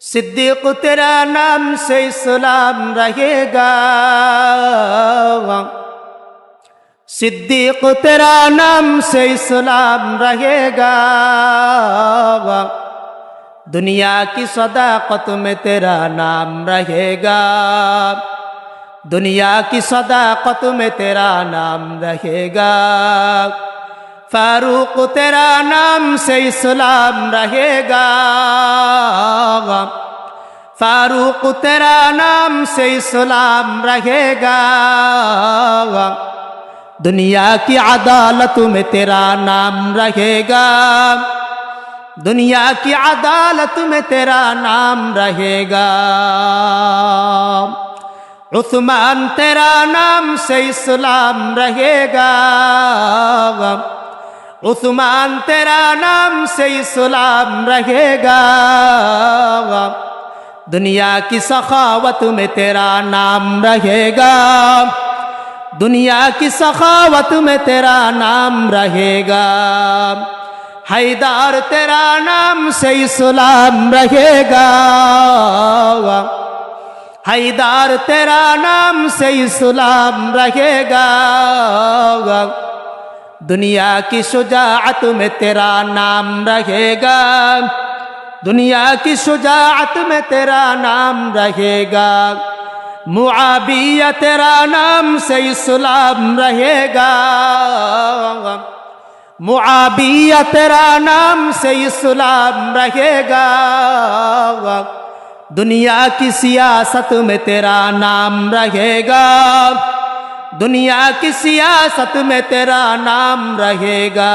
सिद्दीक तेरा नाम से इस्लाम रहेगा, सिद्दीक तेरा नाम से इस्लाम रहेगा। दुनिया की सदाकत में तेरा नाम रहेगा, दुनिया की सदाकत में तेरा नाम रहेगा। फारूक तेरा नाम से इस्लाम रहेगा, फारूक तेरा नाम से इस्लाम रहेगा। दुनिया की अदालत में तेरा नाम रहेगा, दुनिया की अदालत में तेरा नाम रहेगा। उस्मान तेरा नाम से इस्लाम रहेगा, उस्मान तेरा नाम से इस्लाम रहेगा। दुनिया की सखावत में तेरा नाम रहेगा, दुनिया की सखावत में तेरा नाम रहेगा। हैदर तेरा नाम से इस्लाम रहेगा, हैदर तेरा नाम से इस्लाम रहेगा। दुनिया की शुजाअत में तेरा नाम रहेगा, दुनिया की शुजाअत में तेरा नाम रहेगा। मुआविया तेरा नाम से इस्लाम रहेगा, मुआविया तेरा नाम से इस्लाम रहेगा। दुनिया की सियासत में तेरा नाम रहेगा, दुनिया की सियासत में तेरा नाम रहेगा।